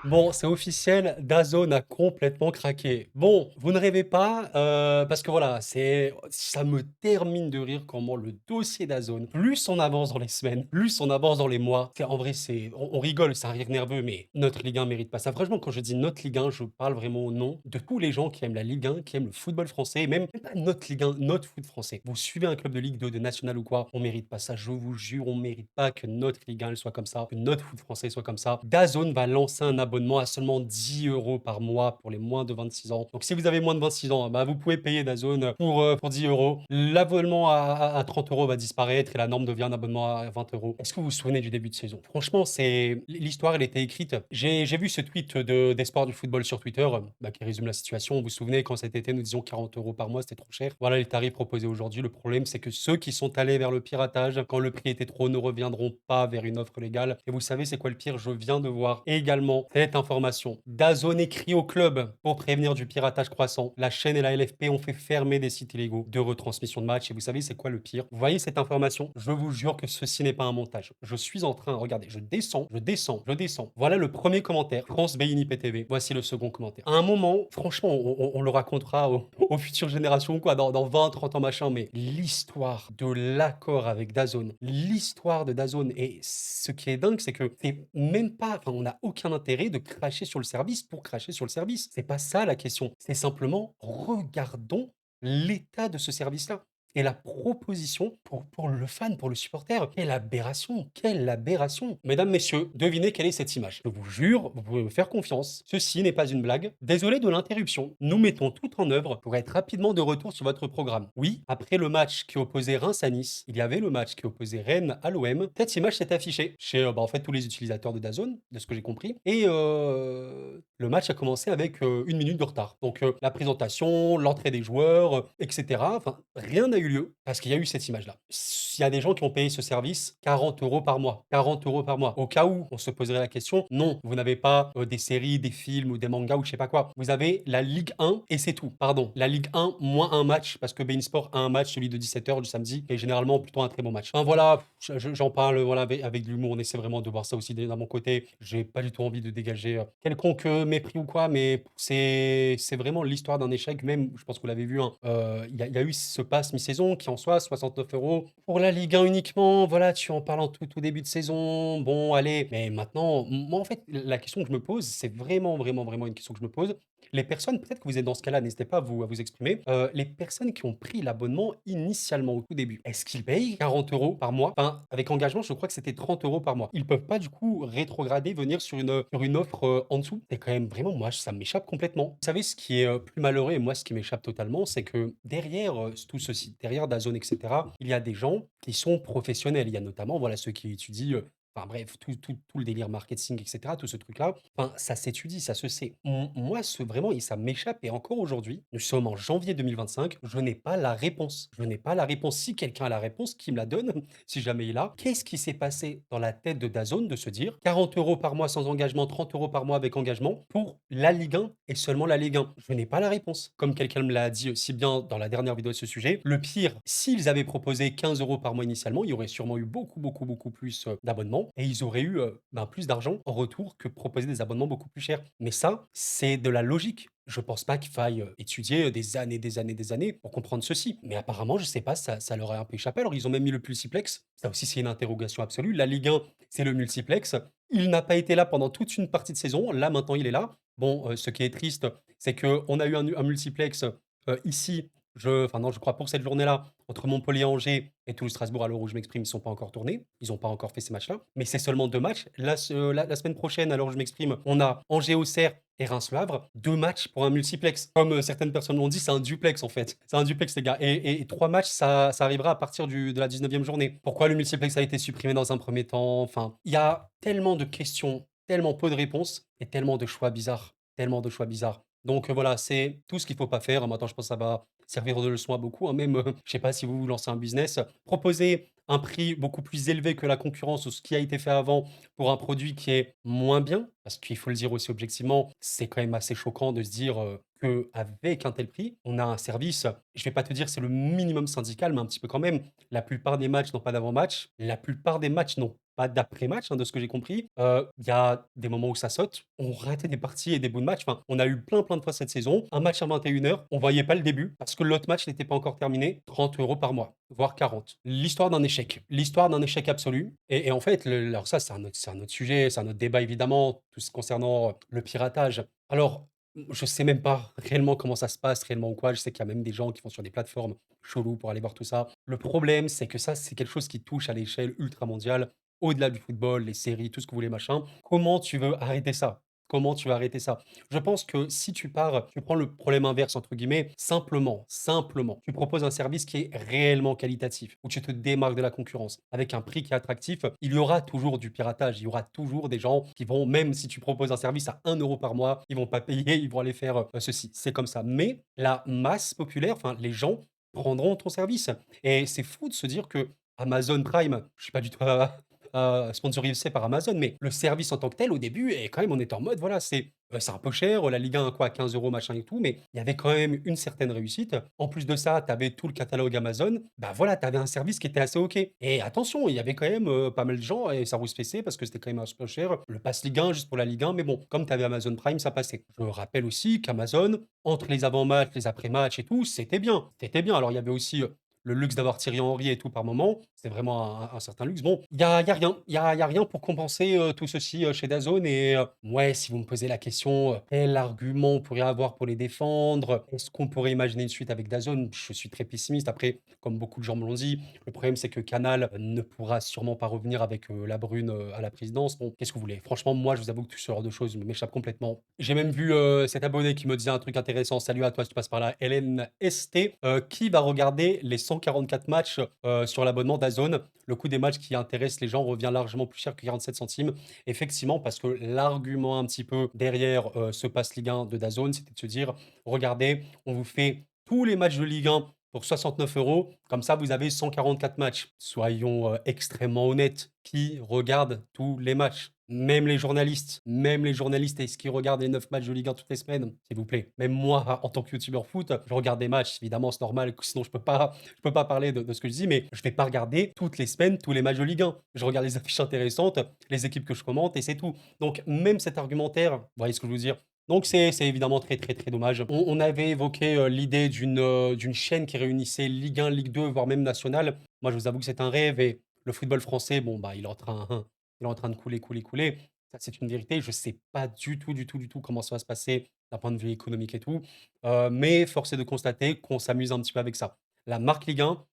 Bon, c'est officiel, DAZN a complètement craqué. Bon, vous ne rêvez pas, parce que voilà, ça me termine de rire comment le dossier DAZN, plus on avance dans les semaines, plus on avance dans les mois. En vrai, on rigole, c'est un rire nerveux, mais notre Ligue 1 mérite pas ça. Franchement, quand je dis notre Ligue 1, je parle vraiment au nom de tous les gens qui aiment la Ligue 1, qui aiment le football français, et même pas notre Ligue 1, notre foot français. Vous suivez un club de Ligue 2, de National ou quoi, on mérite pas ça. Je vous jure, on mérite pas que notre Ligue 1 elle soit comme ça, que notre foot français soit comme ça. DAZN va lancer un abonnement à seulement 10 € par mois pour les moins de 26 ans. Donc si vous avez moins de 26 ans, bah, vous pouvez payer DAZN pour 10 euros. L'abonnement à 30 € va disparaître et la norme devient un abonnement à 20 euros. Est-ce que vous vous souvenez du début de saison? Franchement, l'histoire, elle était écrite. J'ai vu ce tweet d'Espoir du football sur Twitter, bah, qui résume la situation. Vous vous souvenez, quand cet été, nous disions 40 € par mois, c'était trop cher. Voilà les tarifs proposés aujourd'hui. Le problème, c'est que ceux qui sont allés vers le piratage, quand le prix était trop, ne reviendront pas vers une offre légale. Et vous savez, c'est quoi le pire? Je viens de voir également cette information. DAZN écrit au club pour prévenir du piratage croissant. La chaîne et la LFP ont fait fermer des sites illégaux de retransmission de matchs. Et vous savez, c'est quoi le pire? Vous voyez cette information? Je vous jure que ceci n'est pas un montage. Je suis en train, regardez, je descends. Voilà le premier commentaire. France Bayini PTV. Voici le second commentaire. À un moment, franchement, on le racontera aux futures générations ou quoi, dans 20, 30 ans, machin, mais l'histoire de l'accord avec DAZN, l'histoire de DAZN, et ce qui est dingue, c'est que c'est même pas, enfin, on n'a aucun intérêt de cracher sur le service pour cracher sur le service. C'est pas ça la question. C'est simplement, regardons l'état de ce service-là. Et la proposition pour le fan, pour le supporter, quelle aberration, quelle aberration. Mesdames, messieurs, devinez quelle est cette image. Je vous jure, vous pouvez me faire confiance, ceci n'est pas une blague. Désolé de l'interruption, nous mettons tout en œuvre pour être rapidement de retour sur votre programme. Oui, après le match qui opposait Reims à Nice, il y avait le match qui opposait Rennes à l'OM. Cette image s'est affichée chez bah, en fait tous les utilisateurs de DAZN, de ce que j'ai compris. Et le match a commencé avec 1 minute de retard. Donc la présentation, l'entrée des joueurs, etc. Enfin, rien n'a eu lieu parce qu'il y a eu cette image-là. Il y a des gens qui ont payé ce service 40 € par mois. 40 € par mois. Au cas où on se poserait la question, non, vous n'avez pas des séries, des films ou des mangas ou je sais pas quoi. Vous avez la Ligue 1 et c'est tout. Pardon. La Ligue 1 moins un match parce que beIN Sport a un match, celui de 17 h du samedi, qui est généralement plutôt un très bon match. Enfin voilà, j'en parle voilà, avec de l'humour. On essaie vraiment de voir ça aussi d'un mon côté. J'ai pas du tout envie de dégager quelconque mépris ou quoi, mais c'est vraiment l'histoire d'un échec. Même, je pense que vous l'avez vu, hein, il y a eu ce pass mi-saison qui en soi 69 € pour la Ligue 1 uniquement. Voilà, tu en parles en tout début de saison. Bon, allez, mais maintenant, moi en fait, la question que je me pose, c'est vraiment, vraiment, vraiment une question que je me pose. Les personnes, peut-être que vous êtes dans ce cas-là, n'hésitez pas à vous exprimer. Les personnes qui ont pris l'abonnement initialement au tout début, est-ce qu'ils payent 40 € par mois? Enfin, avec engagement, je crois que c'était 30 € par mois. Ils peuvent pas du coup rétrograder, venir sur une offre en dessous. C'est quand même vraiment, moi, ça m'échappe complètement. Vous savez, ce qui est plus malheureux, et moi, ce qui m'échappe totalement, c'est que derrière tout ceci, derrière DAZN, etc., il y a des gens qui sont professionnels. Il y a notamment, voilà, ceux qui étudient. Enfin bref, tout le délire marketing, etc., tout ce truc-là, enfin, ça s'étudie, ça se sait. Moi, vraiment, et ça m'échappe, et encore aujourd'hui, nous sommes en janvier 2025, je n'ai pas la réponse. Je n'ai pas la réponse. Si quelqu'un a la réponse, qui me la donne, si jamais il a. Qu'est-ce qui s'est passé dans la tête de DAZN de se dire 40 € par mois sans engagement, 30 € par mois avec engagement pour la Ligue 1 et seulement la Ligue 1? Je n'ai pas la réponse. Comme quelqu'un me l'a dit si bien dans la dernière vidéo de ce sujet, le pire, s'ils avaient proposé 15 € par mois initialement, il y aurait sûrement eu beaucoup, beaucoup, beaucoup plus d'abonnements et ils auraient eu ben, plus d'argent en retour que proposer des abonnements beaucoup plus chers. Mais ça, c'est de la logique. Je pense pas qu'il faille étudier des années, des années, des années pour comprendre ceci. Mais apparemment, je sais pas, ça leur a un peu échappé. Alors, ils ont même mis le multiplex. Ça aussi, c'est une interrogation absolue. La Ligue 1, c'est le multiplex. Il n'a pas été là pendant toute une partie de saison. Là, maintenant, il est là. Bon, ce qui est triste, c'est qu'on a eu un multiplex ici. Enfin non, je crois pour cette journée-là, entre Montpellier, Angers et Toulouse-Strasbourg, à l'heure où je m'exprime, ils ne sont pas encore tournés. Ils n'ont pas encore fait ces matchs-là. Mais c'est seulement deux matchs. Là, la semaine prochaine, à l'heure où je m'exprime, on a Angers-Auxerre et Reims-Le Havre. Deux matchs pour un multiplex. Comme certaines personnes l'ont dit, c'est un duplex en fait. C'est un duplex, les gars. Et trois matchs, ça arrivera à partir de la 19e journée. Pourquoi le multiplex a été supprimé dans un premier temps? Enfin, il y a tellement de questions, tellement peu de réponses et tellement de choix bizarres. Tellement de choix bizarres. Donc voilà, c'est tout ce qu'il faut pas faire. Maintenant, je pense que ça va servir de leçon à beaucoup, hein. Même, je sais pas si vous lancez un business, proposer un prix beaucoup plus élevé que la concurrence ou ce qui a été fait avant pour un produit qui est moins bien, parce qu'il faut le dire aussi objectivement, c'est quand même assez choquant de se dire, qu'avec un tel prix, on a un service, je vais pas te dire c'est le minimum syndical, mais un petit peu quand même. La plupart des matchs n'ont pas d'avant-match, la plupart des matchs n'ont pas d'après-match, hein, de ce que j'ai compris. Il y a des moments où ça saute, on ratait des parties et des bouts de match. Enfin, on a eu plein de fois cette saison. Un match à 21h, on voyait pas le début parce que l'autre match n'était pas encore terminé. 30 € par mois, voire 40. L'histoire d'un échec absolu. Et en fait, alors ça, c'est un autre sujet, c'est un autre débat évidemment, tout ce concernant le piratage. Alors, je sais même pas réellement comment ça se passe, réellement ou quoi. Je sais qu'il y a même des gens qui vont sur des plateformes cheloues pour aller voir tout ça. Le problème, c'est que ça, c'est quelque chose qui touche à l'échelle ultramondiale, au-delà du football, les séries, tout ce que vous voulez, machin. Comment tu veux arrêter ça? Comment tu vas arrêter ça? Je pense que si tu pars, tu prends le problème inverse, entre guillemets, simplement, tu proposes un service qui est réellement qualitatif, où tu te démarques de la concurrence, avec un prix qui est attractif, il y aura toujours du piratage, il y aura toujours des gens qui vont, même si tu proposes un service à 1 € par mois, ils vont pas payer, ils vont aller faire ceci. C'est comme ça. Mais la masse populaire, enfin, les gens prendront ton service. Et c'est fou de se dire que Amazon Prime, je suis pas du tout sponsorisé par Amazon, mais le service en tant que tel, au début, et quand même, on était en mode, voilà, c'est un peu cher, la Ligue 1, quoi, 15 € machin et tout, mais il y avait quand même une certaine réussite. En plus de ça, tu avais tout le catalogue Amazon. Bah voilà, tu avais un service qui était assez OK. Et attention, il y avait quand même pas mal de gens, et ça rouspéçait parce que c'était quand même un peu cher. Le pass Ligue 1, juste pour la Ligue 1, mais bon, comme tu avais Amazon Prime, ça passait. Je rappelle aussi qu'Amazon, entre les avant-matchs, les après-matchs et tout, c'était bien. C'était bien. Alors, il y avait aussi le luxe d'avoir Thierry Henry et tout par moment, c'est vraiment un certain luxe. Bon, il y a rien, il y a rien pour compenser, tout ceci, chez DAZN et ouais, si vous me posez la question, quel argument on pourrait avoir pour les défendre? Est-ce qu'on pourrait imaginer une suite avec DAZN? Je suis très pessimiste. Après, comme beaucoup de gens me l'ont dit, le problème, c'est que Canal ne pourra sûrement pas revenir avec, la Brune, à la présidence. Bon, qu'est-ce que vous voulez? Franchement, moi, je vous avoue que tout ce genre de choses m'échappe complètement. J'ai même vu, cet abonné qui me disait un truc intéressant. Salut à toi si tu passes par là, Hélène ST, qui va regarder les 144 matchs, sur l'abonnement DAZN. Le coût des matchs qui intéressent les gens revient largement plus cher que 47 centimes. Effectivement, parce que l'argument un petit peu derrière, ce pass Ligue 1 de DAZN, c'était de se dire: «Regardez, on vous fait tous les matchs de Ligue 1 pour 69 €. Comme ça, vous avez 144 matchs». Soyons, extrêmement honnêtes, qui regarde tous les matchs? Même les journalistes, est-ce qu'ils regardent les 9 matchs de Ligue 1 toutes les semaines? S'il vous plaît. Même moi, en tant que youtubeur foot, je regarde des matchs, évidemment, c'est normal, sinon je peux pas parler de ce que je dis, mais je vais pas regarder toutes les semaines tous les matchs de Ligue 1. Je regarde les affiches intéressantes, les équipes que je commente et c'est tout. Donc même cet argumentaire, vous voyez ce que je veux dire? Donc c'est évidemment très dommage. On avait évoqué, l'idée d'une chaîne qui réunissait Ligue 1, Ligue 2, voire même nationale. Moi, je vous avoue que c'est un rêve et le football français, bon, bah, il est en train de couler. Ça, c'est une vérité. Je sais pas du tout comment ça va se passer d'un point de vue économique et tout. Mais force est de constater qu'on s'amuse un petit peu avec ça. La marque Ligue 1,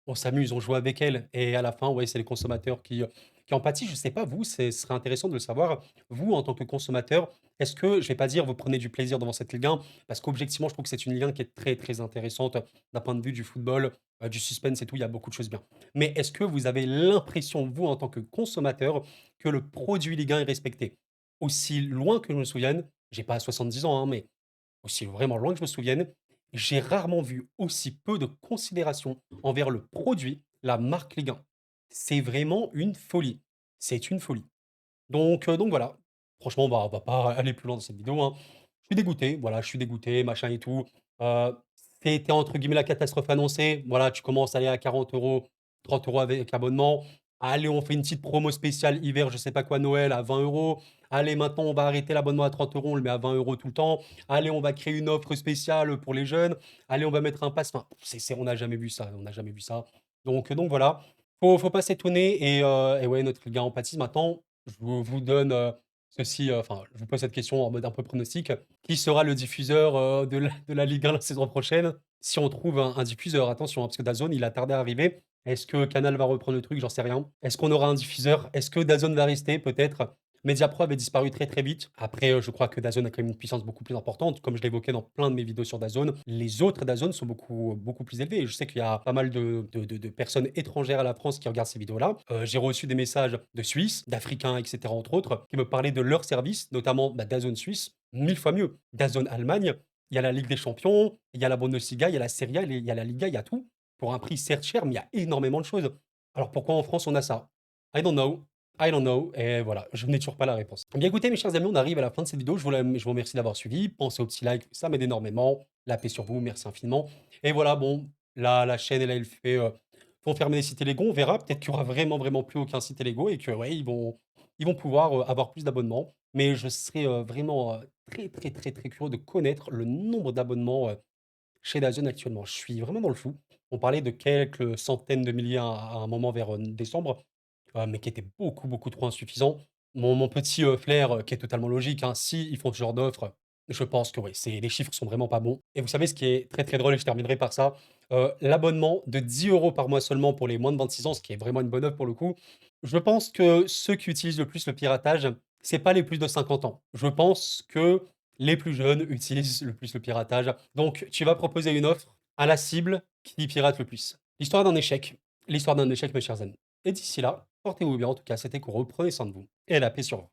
on s'amuse, on joue avec elle et à la fin, ouais, c'est les consommateurs qui en pâtissent. Je sais pas vous, ce serait intéressant de le savoir. Vous, en tant que consommateur, est-ce que, je vais pas dire vous prenez du plaisir devant cette Ligue 1? Parce qu'objectivement, je trouve que c'est une Ligue 1 qui est très intéressante d'un point de vue du football, du suspense et tout, il y a beaucoup de choses bien. Mais est-ce que vous avez l'impression, vous, en tant que consommateur, que le produit Ligue 1 est respecté? Aussi loin que je me souvienne, j'ai pas 70 ans, hein, mais aussi vraiment loin que je me souvienne, j'ai rarement vu aussi peu de considération envers le produit, la marque Ligue 1. C'est vraiment une folie. C'est une folie. Donc voilà. Franchement, on va pas aller plus loin dans cette vidéo, hein. Je suis dégoûté, voilà, je suis dégoûté, machin et tout. Heu, C'était entre guillemets «la catastrophe annoncée». Voilà, tu commences à aller à 40 €, 30 € avec l'abonnement. Allez, on fait une petite promo spéciale hiver, je sais pas quoi, Noël à 20 €. Allez, maintenant, on va arrêter l'abonnement à 30 €, on le met à 20 € tout le temps. Allez, on va créer une offre spéciale pour les jeunes. Allez, on va mettre un pass. Enfin, on n'a jamais vu ça, on n'a jamais vu ça. Donc voilà, faut pas s'étonner et ouais, notre Ligue 1 en pâtit. Maintenant, je vous donne, ceci, enfin, je vous pose cette question en mode un peu pronostic. Qui sera le diffuseur, de la Ligue 1 la saison prochaine? Si on trouve un diffuseur, attention, hein, parce que DAZN, il a tardé à arriver. Est-ce que Canal va reprendre le truc? J'en sais rien. Est-ce qu'on aura un diffuseur? Est-ce que DAZN va rester? Peut-être. Mediapro avait disparu très vite. Après, je crois que DAZN a quand même une puissance beaucoup plus importante. Comme je l'évoquais dans plein de mes vidéos sur DAZN, les autres DAZN sont beaucoup plus élevés. Et je sais qu'il y a pas mal de personnes étrangères à la France qui regardent ces vidéos-là. J'ai reçu des messages de Suisses, d'Africains, et cetera, entre autres, qui me parlaient de leurs services, notamment, bah, DAZN Suisse, 1000 fois mieux. DAZN Allemagne, il y a la Ligue des champions, il y a la Bundesliga, il y a la Serie A, il y a la Liga, il y a tout. Pour un prix certes cher, mais il y a énormément de choses. Alors pourquoi en France on a ça? I don't know. I don't know et voilà, je n'ai toujours pas la réponse. Eh bien écoutez mes chers amis, on arrive à la fin de cette vidéo. Je vous remercie d'avoir suivi. Pensez au petit like, ça m'aide énormément. La paix sur vous, merci infiniment. Et voilà, bon, là, la chaîne, elle fait, vont fermer les sites illégaux. On verra. Peut-être qu'il y aura vraiment, vraiment plus aucun site illégaux et que, ouais, ils vont pouvoir avoir plus d'abonnements. Mais je serais vraiment très, très, très, très curieux de connaître le nombre d'abonnements chez DAZN actuellement. Je suis vraiment dans le flou. On parlait de quelques centaines de milliers à un moment vers décembre mais qui était beaucoup, beaucoup trop insuffisant. Mon petit, flair, qui est totalement logique, hein, si ils font ce genre d'offre, je pense que oui, c'est les chiffres sont vraiment pas bons et vous savez ce qui est très, très drôle et je terminerai par ça, l'abonnement de 10 € par mois seulement pour les moins de 26 ans, ce qui est vraiment une bonne offre pour le coup. Je pense que ceux qui utilisent le plus le piratage, c'est pas les plus de 50 ans. Je pense que les plus jeunes utilisent le plus le piratage. Donc tu vas proposer une offre à la cible qui pirate le plus. L'histoire d'un échec mes chers amis. Et d'ici là, portez-vous bien, en tout cas, c'était Kouro, prenez soin de vous et la paix sur vous.